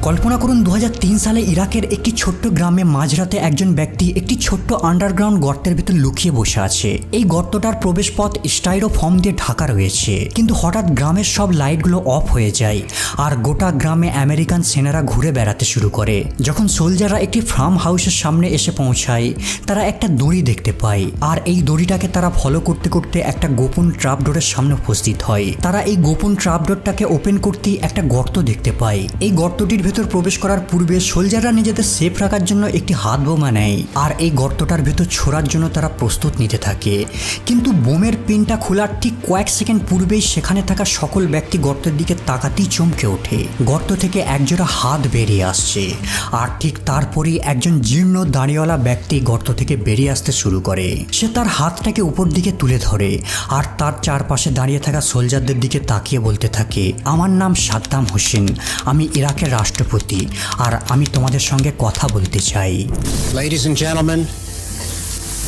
কল্পনা করুন 2003 সালে ইরাকের একটি ছোট্ট গ্রামে মাঝরাতে একজন ব্যক্তি একটি ছোট্ট আন্ডারগ্রাউন্ড গর্তের ভিতর লুকিয়ে বসে আছে। এই গর্তটার প্রবেশপথ স্টাইরোফোম দিয়ে ঢাকা রয়েছে, কিন্তু হঠাৎ গ্রামের সব লাইটগুলো অফ হয়ে যায় আর গোটা গ্রামে আমেরিকান সেনারা ঘুরে বেড়াতে শুরু করে। যখন সোলজাররা একটি ফার্ম হাউসের সামনে এসে পৌঁছায়, তারা একটা দড়ি দেখতে পায় আর এই দড়িটাকে তারা ফলো করতে করতে একটা গোপন ট্র্যাপডোরের সামনে উপস্থিত হয়। তারা এই গোপন ট্র্যাপডোরটাকে ওপেন করতেই একটা গর্ত দেখতে পায়। এই গর্তটির ভেতর প্রবেশ করার পূর্বে সোলজাররা নিজেদের সেফ রাখার জন্য একটি হাত বোমা নেয় আর এই গর্তটার ভেতর ছোড়ার জন্য তারা প্রস্তুত নিতে থাকে। কিন্তু বোমের পিনটা খোলার ঠিক কয়েক সেকেন্ড পূর্বেই সেখানে থাকা সকল ব্যক্তি গর্তের দিকে তাকাতেই চমকে ওঠে। গর্ত থেকে একজোড়া হাত বেরিয়ে আসছে আর ঠিক তারপরেই একজন জীর্ণ দাড়িওয়ালা ব্যক্তি গর্ত থেকে বেরিয়ে আসতে শুরু করে। সে তার হাতটাকে উপর দিকে তুলে ধরে আর তার চারপাশে দাঁড়িয়ে থাকা সোলজারদের দিকে তাকিয়ে বলতে থাকে, আমার নাম সাদ্দাম হোসেন, আমি ইরাকের রাষ্ট্রপতি আর আমি তোমাদের সঙ্গে কথা বলতে চাই। Ladies and gentlemen,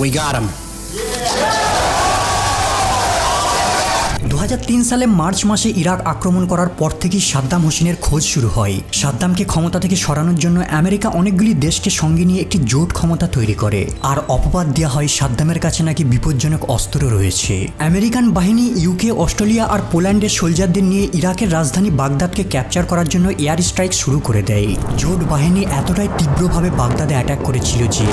we got him. 2003 সালে মার্চ মাসে ইরাক আক্রমণ করার পর থেকেই সাদ্দাম হোসেনের খোঁজ শুরু হয়। সাদ্দামকে ক্ষমতা থেকে সরানোর জন্য আমেরিকা অনেকগুলি দেশকে সঙ্গে নিয়ে একটি জোট ক্ষমতা তৈরি করে আর অপবাদ দেওয়া হয় সাদ্দামের কাছে নাকি বিপজ্জনক অস্ত্র রয়েছে। আমেরিকান বাহিনী ইউকে, অস্ট্রেলিয়া আর পোল্যান্ডের সোলজারদের নিয়ে ইরাকের রাজধানী বাগদাদকে ক্যাপচার করার জন্য এয়ার স্ট্রাইক শুরু করে দেয়। জোট বাহিনী এতটাই তীব্রভাবে বাগদাদে অ্যাটাক করেছিল যে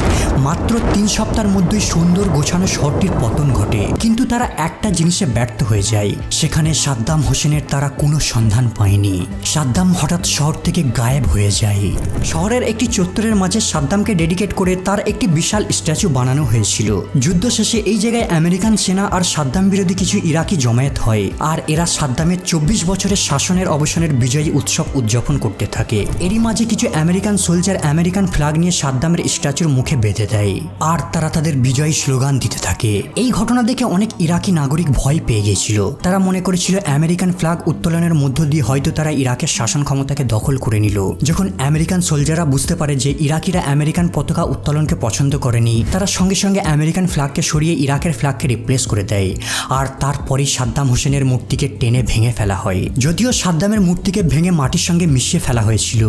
মাত্র 3 সপ্তাহের মধ্যেই সুন্দর গোছানো শহরটির পতন ঘটে। কিন্তু তারা একটা জিনিসে ব্যর্থ হয়ে যায়, সেখানে সাদ্দাম হোসেনের তারা কোনো সন্ধান পায়নি। সাদ্দাম হঠাৎ শহর থেকে গায়েব হয়ে যায়। শহরের একটি চত্বরের মাঝে সাদ্দামকে ডেডিকেট করে তার একটি বিশাল স্ট্যাচু বানানো হয়েছিল। যুদ্ধ শেষে এই জায়গায় আমেরিকান সেনা আর সাদ্দাম বিরোধী কিছু ইরাকি জমায়েত হয় আর এরা সাদ্দামের 24 বছরের শাসনের অবসানের বিজয়ী উৎসব উদযাপন করতে থাকে। এরই মাঝে কিছু আমেরিকান সোলজার আমেরিকান ফ্ল্যাগ নিয়ে সাদ্দামের স্ট্যাচুর মুখে বেঁধে দেয় আর তারা তাদের বিজয়ী স্লোগান দিতে থাকে। এই ঘটনা দেখে অনেক ইরাকি নাগরিক ভয় পেয়ে গিয়েছিল। তারা মনে করেছিল আমেরিকান ফ্ল্যাগ উত্তোলনের মধ্য দিয়ে হয়তো তারা ইরাকের শাসন ক্ষমতাকে দখল করে নিল। যখন আমেরিকান সোলজাররা বুঝতে পারে যে ইরাকিরা আমেরিকান পতাকা উত্তোলনকে পছন্দ করেনি, তারা সঙ্গে সঙ্গে আমেরিকান ফ্ল্যাগকে সরিয়ে ইরাকের ফ্ল্যাগকে রিপ্লেস করে দেয় আর তারপরেই সাদ্দাম হোসেনের মূর্তিকে টেনে ভেঙে ফেলা হয়। যদিও সাদ্দামের মূর্তিকে ভেঙে মাটির সঙ্গে মিশিয়ে ফেলা হয়েছিল,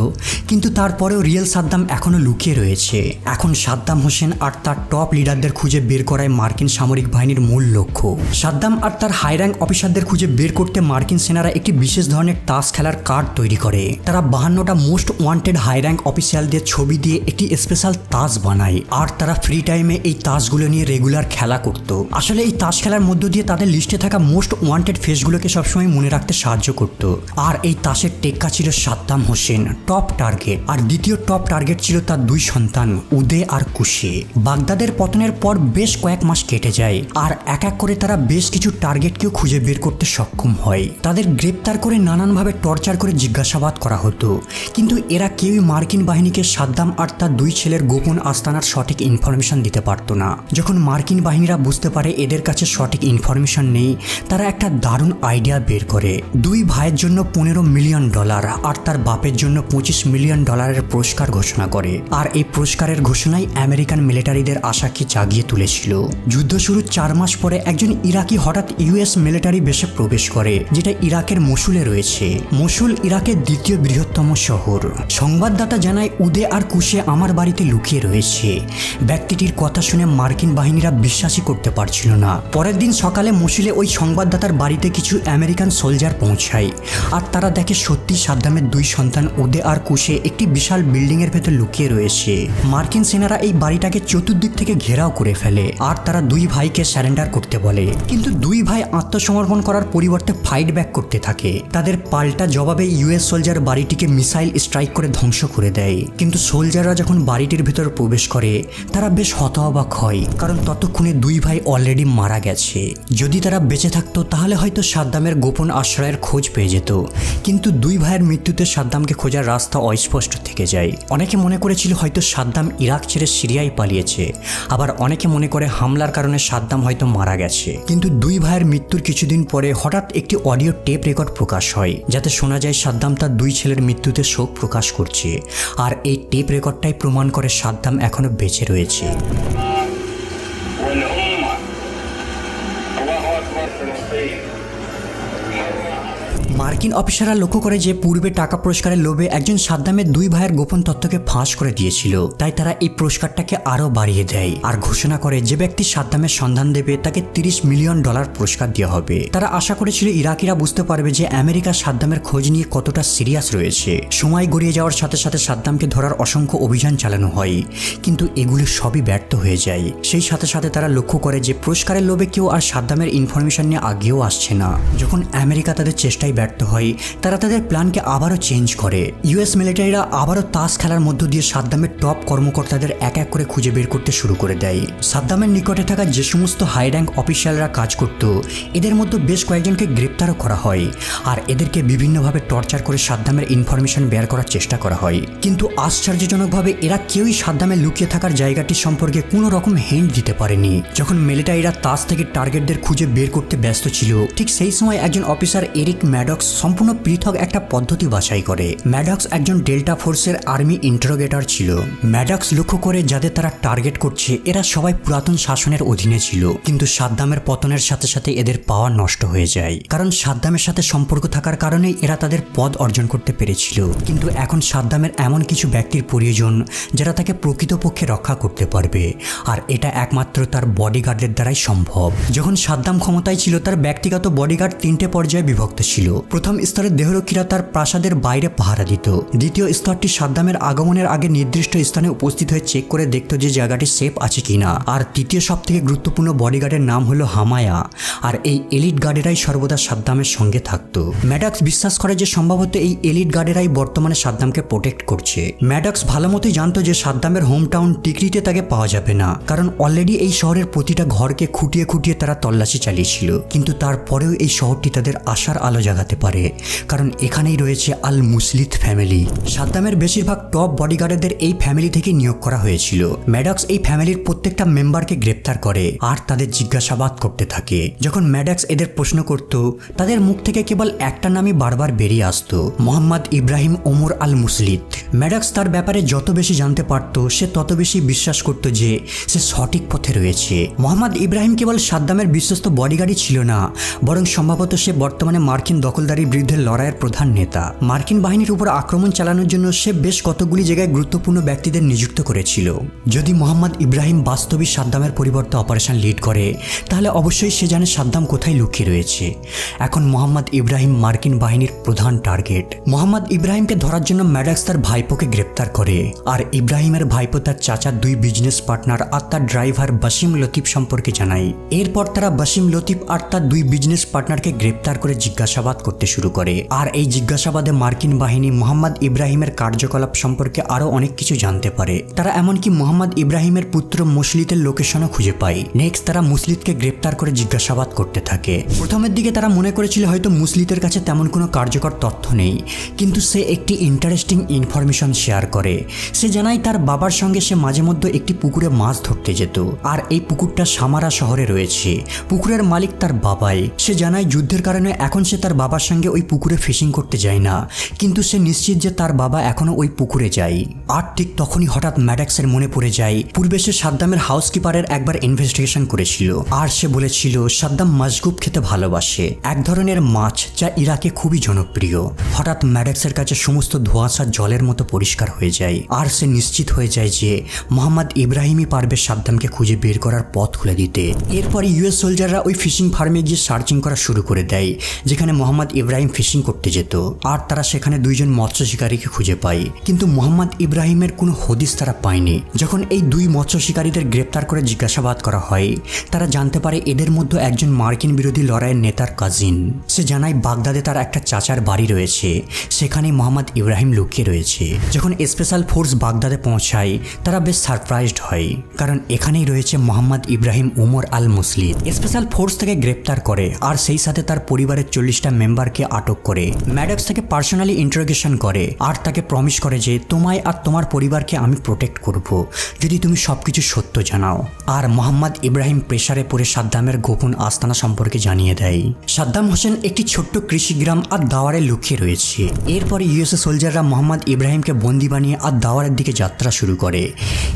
কিন্তু তারপরেও রিয়েল সাদ্দাম এখনো লুকিয়ে রয়েছে। এখন সাদ্দাম হোসেন আর তার টপ লিডারদের খুঁজে বের করাই মার্কিন সামরিক বাহিনীর মূল লক্ষ্য। সাদ্দাম আর তার হাই র্যাঙ্ক অফিসারদের খুঁজে বের করতে মার্কিন সেনারা একটি বিশেষ ধরনের তাস খেলার কার্ড তৈরি করে। তারা 52টা মোস্ট ওয়ান্টেড হাই র্যাঙ্ক অফিসিয়ালদের ছবি দিয়ে একটি স্পেশাল তাস বানায় আর তারা ফ্রি টাইমে এই তাসগুলো নিয়ে রেগুলার খেলা করত। আসলে এই তাস খেলার মধ্য দিয়ে তাদের লিস্টে থাকা মোস্ট ওয়ান্টেড ফেসগুলোকে সবসময় মনে রাখতে সাহায্য করত। আর এই তাসের টেক্কা ছিল সাদ্দাম হোসেন, টপ টার্গেট, আর দ্বিতীয় টপ টার্গেট ছিল তার 2 সন্তান উদে আর কুশে। বাগদাদের পতনের পর বেশ কয়েক মাস কেটে যায় আর এক এক করে তারা বেশ কিছু টার্গেটকেও খুঁজে বের করতে সক্ষম হয়। তাদের গ্রেপ্তার করে নানানভাবে টর্চার করে জিজ্ঞাসাবাদ করা হতো, কিন্তু এরা কেউই মার্কিন বাহিনীকে সাদ্দাম আর তার 2 ছেলের গোপন আস্তানার সঠিক ইনফরমেশন দিতে পারত না। যখন মার্কিন বাহিনীরা বুঝতে পারে এদের কাছে সঠিক ইনফরমেশন নেই, তারা একটা দারুণ আইডিয়া বের করে। 2 ভাইয়ের জন্য $15 মিলিয়ন আর তার বাপের জন্য $25 মিলিয়ন পুরস্কার ঘোষণা করে। আর এই পুরস্কারের ঘোষণাই আমেরিকান মিলিটারিদের আশাকে জাগিয়ে তুলেছিল। যুদ্ধ শুরুর 4 মাস পরে একজন ইরাকি হঠাৎ ইউএস মিলিটারি বেশে প্রবেশ করে, যেটা ইরাকের মসুলে রয়েছে। মসুল ইরাকের দ্বিতীয় বৃহত্তম শহর। সংবাদদাতা জানায় উদে আর কুশে আমার বাড়িতে লুকিয়ে রয়েছে। ব্যক্তিটির কথা শুনে মার্কিন বাহিনীরা বিশ্বাসই করতে পারছিল না। পরের দিন সকালে মসুলে ওই সংবাদদাতার বাড়িতে কিছু আমেরিকান সোলজার পৌঁছায় আর তারা দেখে সত্যি সাদ্দামের 2 সন্তান উদে আর কুশে একটি বিশাল বিল্ডিং এর ভেতর লুকিয়ে রয়েছে। মার্কিন সেনারা এই বাড়িটাকে চতুর্দিক থেকে ঘেরাও করে ফেলে আর তারা 2 ভাইকে সারেন্ডার করতে বলে, কিন্তু 2 ভাই আত্মসমর্পণ করার পরিবর্তে ফাইট ব্যাক করতে থাকে। তাদের পাল্টা জবাবে ইউএস সোলজার বাড়িটিকে মিসাইল স্ট্রাইক করে ধ্বংস করে দেয়। কিন্তু সোলজাররা যখন বাড়িটির ভেতর প্রবেশ করে তারা বেশ হতবাক হয়, কারণ ততক্ষণে 2 ভাই অলরেডি মারা গেছে। যদি তারা বেঁচে থাকতো তাহলে হয়তো সাদ্দামের গোপন আশ্রয়ের খোঁজ পেয়ে যেত, কিন্তু 2 ভাইয়ের মৃত্যুতে সাদ্দামকে খোঁজার রাস্তা অস্পষ্ট থেকে যায়। অনেকে মনে করেছিল হয়তো সাদ্দাম ইরাক ছেড়ে সিরিয়ায় পালিয়েছে, আবার অনেকে মনে করে হামলার কারণে সাদ্দাম হয়তো মারা গেছে। কিন্তু 2 ভাইয়ের মৃত্যুর কিছুদিন পরে হঠাৎ একটি অডিও টেপ রেকর্ড প্রকাশ হয়, যাতে শোনা যায় সাদ্দাম তার 2 ছেলের মৃত্যুতে শোক প্রকাশ করছে। আর এই টেপ রেকর্ডটাই প্রমাণ করে সাদ্দাম এখনো বেঁচে রয়েছে। মার্কিন অফিসাররা লক্ষ্য করে যে পূর্বে টাকা পুরস্কারের লোভে একজন সাদ্দামের দুই ভাইয়ের গোপন তথ্যকে ফাঁস করে দিয়েছিল, তাই তারা এই পুরস্কারটাকে আরো বাড়িয়ে দেয় আর ঘোষণা করে যে ব্যক্তি সাদ্দামের সন্ধান দেবে তাকে $30 মিলিয়ন পুরস্কার দেওয়া হবে। তারা আশা করেছিল ইরাকিরা বুঝতে পারবে যে আমেরিকা সাদ্দামের খোঁজ নিয়ে কতটা সিরিয়াস রয়েছে। সময় গড়িয়ে যাওয়ার সাথে সাথে সাদ্দামকে ধরার অসংখ্য অভিযান চালানো হয়, কিন্তু এগুলো সবই ব্যর্থ হয়ে যায়। সেই সাথে সাথে তারা লক্ষ্য করে যে পুরস্কারের লোভে কেউ আর সাদ্দামের ইনফরমেশন নিয়ে আগেও আসছে না। যখন আমেরিকা তাদের চেষ্টায় ব্যর্থ হয়, তারা তাদের প্ল্যানকে আবারও চেঞ্জ করে। ইউএস মিলিটারিরা আবারও তাস খেলার মধ্য দিয়ে সাদ্দামের টপ কর্মকর্তাদের এক এক করে খুঁজে বের করতে শুরু করে দেয়। সাদ্দামের নিকটে থাকা যে সমস্ত হাই র্যাঙ্ক অফিসিয়ালরা কাজ করত, এদের মধ্যে বেশ কয়েকজনকে গ্রেপ্তারও করা হয় আর এদেরকে বিভিন্নভাবে টর্চার করে সাদ্দামের ইনফরমেশন বের করার চেষ্টা করা হয়। কিন্তু আশ্চর্যজনকভাবে এরা কেউই সাদ্দামের লুকিয়ে থাকার জায়গাটি সম্পর্কে কোনো রকম হিন্ট দিতে পারেনি। যখন মিলিটারিরা তাস থেকে টার্গেটদের খুঁজে বের করতে ব্যস্ত ছিল, ঠিক সেই সময় একজন অফিসার এরিক ম্যাডক্স সম্পূর্ণ পৃথক একটা পদ্ধতি বাছাই করে। ম্যাডক্স একজন ডেল্টা ফোর্সের আর্মি ইন্টারোগেটর ছিল। ম্যাডক্স লক্ষ্য করে যাদের তারা টার্গেট করছে এরা সবাই পুরাতন শাসনের অধীনে ছিল, কিন্তু সাদ্দামের পতনের সাথে সাথে এদের পাওয়ার নষ্ট হয়ে যায়। কারণ সাদ্দামের সাথে সম্পর্ক থাকার কারণে এরা তাদের পদ অর্জন করতে পেরেছিল। কিন্তু এখন সাদ্দামের এমন কিছু ব্যক্তির প্রয়োজন যারা তাকে প্রকৃতপক্ষে রক্ষা করতে পারবে, আর এটা একমাত্র তার বডিগার্ডের দ্বারাই সম্ভব। যখন সাদ্দাম ক্ষমতায় ছিল, তার ব্যক্তিগত বডিগার্ড 3টে পর্যায়ে বিভক্ত ছিল। প্রথম স্তরের দেহরক্ষীরা তার প্রাসাদের বাইরে পাহারা দিত। দ্বিতীয় স্তরটি সাদ্দামের আগমনের আগে নির্দিষ্ট স্থানে উপস্থিত হয়ে চেক করে দেখত যে জায়গাটি সেফ আছে কিনা। আর তৃতীয় সবথেকে গুরুত্বপূর্ণ বডিগার্ডের নাম হলো হামায়া, আর এই এলিট গার্ডেরাই সর্বদা সাদ্দামের সঙ্গে থাকতো। ম্যাডক্স বিশ্বাস করে যে সম্ভবত এই এলিট গার্ডেরাই বর্তমানে সাদ্দামকে প্রোটেক্ট করছে। ম্যাডক্স ভালো মতোই জানতো যে সাদ্দামের হোম টাউন টিকরিতে তাকে পাওয়া যাবে না, কারণ অলরেডি এই শহরের প্রতিটা ঘরকে খুঁটিয়ে খুঁটিয়ে তারা তল্লাশি চালিয়েছিল। কিন্তু তারপরেও এই শহরটি তাদের আশার আলো জাগাতে পারে, কারণ এখানেই রয়েছে আল মুসলিত ফ্যামিলি। সাদ্দামের বেশিরভাগ টপ বডিগার্ডদের এই ফ্যামিলি থেকে নিয়োগ করা হয়েছিল। ম্যাডক্স এই ফ্যামিলির প্রত্যেকটা মেম্বারকে গ্রেপ্তার করে আর তাদের জিজ্ঞাসাবাদ করতে থাকে। যখন ম্যাডক্স এদের প্রশ্ন করত, তাদের মুখ থেকে কেবল একটা নামই বারবার বেরিয়ে আসতো, মোহাম্মদ ইব্রাহিম ওমর আল মুসলিত। ম্যাডক্স তার ব্যাপারে যত বেশি জানতে পারত, সে তত বেশি বিশ্বাস করত যে সে সঠিক পথে রয়েছে। মোহাম্মদ ইব্রাহিম কেবল সাদ্দামের বিশ্বস্ত বডিগার্ডই ছিল না, বরং সম্ভবত সে বর্তমানে মার্কিন দখলদারির বিরুদ্ধে লড়াইয়ের প্রধান নেতা। মার্কিন বাহিনীর উপর আক্রমণ চালানোর জন্য সে বেশ কতগুলি জায়গায় গুরুত্বপূর্ণ ব্যক্তিদের নিযুক্ত করেছিল। যদি মোহাম্মদ ইব্রাহিম বাস্তবিক সাদ্দামের পরিবর্তে অপারেশন লিড করে, তাহলে অবশ্যই সে জানে সাদ্দাম কোথায় লুকিয়ে রয়েছে। এখন মোহাম্মদ ইব্রাহিম মার্কিন বাহিনীর প্রধান টার্গেট। মোহাম্মদ ইব্রাহিমকে ধরার জন্য ম্যাডক্স তার ভাইপোকে গ্রেপ্তার করে, আর ইব্রাহিমের ভাইপো তার চাচার 2 বিজনেস পার্টনার আর তার ড্রাইভার বাসিম লতিফ সম্পর্কে জানায়। এরপর তারা বাসিম লতিফ আর তার 2 বিজনেস পার্টনারকে গ্রেপ্তার করে জিজ্ঞাসাবাদ করতে শুরু করে। আর এই জিজ্ঞাসাবাদে মার্কিন বাহিনী মোহাম্মদ ইব্রাহিমের কার্যকলাপ সম্পর্কে আরো অনেক কিছু জানতে পারে। তারা এমনকি মোহাম্মদ ইব্রাহিমের পুত্র মুসলিতের লোকেশনও খুঁজে পায়। নেক্সট তারা মুসলিতকে গ্রেপ্তার করে জিজ্ঞাসাবাদ করতে থাকে। প্রথমের দিকে তারা মনে করেছিল হয়তো মুসলিতের কাছে তেমন কোনো কার্যকর তথ্য নেই, কিন্তু সে একটি ইন্টারেস্টিং ইনফরমেশন শেয়ার করে। সে জানায় তার বাবার সঙ্গে সে মাঝে মধ্যে একটি পুকুরে মাছ ধরতে যেত, আর এই পুকুরটা সামারা শহরে রয়েছে। পুকুরের মালিক তার বাবাই। সে জানায় যুদ্ধের কারণে এখন সে তার বাবার সঙ্গে ওই পুকুরে ফিশিং করতে যায় না, কিন্তু সে নিশ্চিত যে তার বাবা এখনো ওই পুকুরে যায়। আর ঠিক তখনই হঠাৎ ম্যাডক্সের মনে পড়ে যায় পূর্বে সে সাদ্দামের হাউসকিপারের একবার ইনভেস্টিগেশন করেছিল, আর সে বলেছিল সাদ্দাম মাশগুব খেতে ভালোবাসে, এক ধরনের মাছ যা ইরাকে খুবই জনপ্রিয়। হঠাৎ ম্যাডক্সের কাছে সমস্ত ধোঁয়াশা জলের মতো পরিষ্কার হয়ে যায়, আর সে নিশ্চিত হয়ে যায় যে মোহাম্মদ ইব্রাহিমই পারবে সাদ্দামকে খুঁজে বের করার পথ খুলে দিতে। এরপরে ইউএস সোলজাররা ওই ফিশিং ফার্মে গিয়ে সার্চিং করা শুরু করে দেয়, যেখানে মোহাম্মদ ইব্রাহিম ফিশিং করতে যেত, আর তারা সেখানে 2 জন মৎস্য শিকারীকে খুঁজে পায়। কিন্তু মোহাম্মদ ইব্রাহিমের কোনো হদিস তারা পায়নি। যখন এই 2 মৎস্য শিকারীদের গ্রেপ্তার করে জিজ্ঞাসাবাদ করা হয়, তারা জানতে পারে এদের মধ্যে একজন মার্কিন বিরোধী লড়াইয়ের নেতার কাজিন। সে জানায় বাগদাদে তার একটা চাচার বাড়ি রয়েছে, সেখানে মোহাম্মদ ইব্রাহিম লুকিয়ে রয়েছে। যখন স্পেশাল ফোর্স বাগদাদে পৌঁছায়, তারা বেশ সারপ্রাইজড হয়, কারণ এখানেই রয়েছে মোহাম্মদ ইব্রাহিম ওমর আল মুসলিত। স্পেশাল ফোর্স থেকে গ্রেপ্তার করে, আর সেই সাথে তার পরিবারের 40টা মেম্বারকে আটক করে ম্যাডক্স তাকে পার্সোনালি ইন্টারোগেশন করে, আর তাকে প্রমিস করে যে তোমায় আর তোমার পরিবারকে আমি প্রোটেক্ট করব যদি তুমি সবকিছু সত্য জানাও। আর মোহাম্মদ ইব্রাহিম প্রেসারে পড়ে সাদ্দামের গোপন আস্তানা সম্পর্কে জানিয়ে দেয়। সাদ্দাম হোসেন একটি ছোট্ট কৃষি গ্রাম আর দাওয়ারে লুকিয়ে রয়েছে। এরপরে ইউএসএ সোলজাররা মোহাম্মদ ইব্রাহিমকে বন্দি বানিয়ে আর দাওয়ারের দিকে যাত্রা শুরু করে।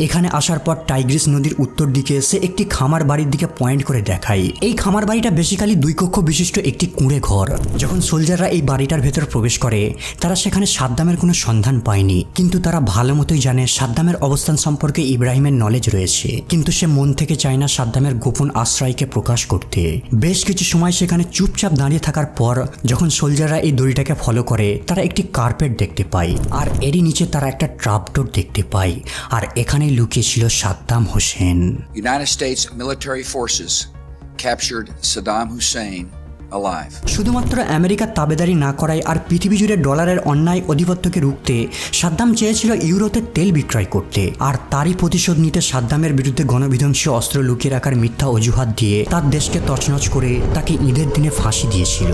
এখানে আসার পর টাইগ্রিস নদীর উত্তর দিকে সে একটি খামার বাড়ির দিকে পয়েন্ট করে দেখায়। এই খামার বাড়িটা বেসিক্যালি 2 কক্ষ বিশিষ্ট একটি কুঁড়ে ঘর। যখন সোলজাররা এই বাড়িটার ভেতর প্রবেশ করে তারা সেখানে সাদ্দামের কোনো সন্ধান পায়নি, কিন্তু তারা ভালো মতোই জানে সাদ্দামের অবস্থান সম্পর্কে ইব্রাহিমের নলেজ রয়েছে, কিন্তু সে মন থেকে চায় না সাদ্দামের গোপন আশ্রয়কে প্রকাশ করতে। বেশ কিছু সময় সেখানে চুপচাপ দাঁড়িয়ে থাকার পর যখন সোলজাররা এই দড়িটাকে ফলো করে তারা একটি কার্পেট দেখতে পায়, আর এরই নিচে তারা একটা ট্রাপডোর দেখতে পায়, আর এখানেই লুকিয়ে ছিল Saddam Hossain. United States military forces captured Saddam Hussein alive. শুধুমাত্র আমেরিকার তাবেদারি না করায় আর পৃথিবী জুড়ে ডলারের অন্যায় আধিপত্যকে রুখতে সাদ্দাম চেয়েছিল ইউরোতে তেল বিক্রয় করতে, আর তারই প্রতিশোধ নিতে সাদ্দামের বিরুদ্ধে গণবিধ্বংসী অস্ত্র লুকিয়ে রাখার মিথ্যা অজুহাত দিয়ে তার দেশকে তছনছ করে তাকে ঈদের দিনে ফাঁসি দিয়েছিল।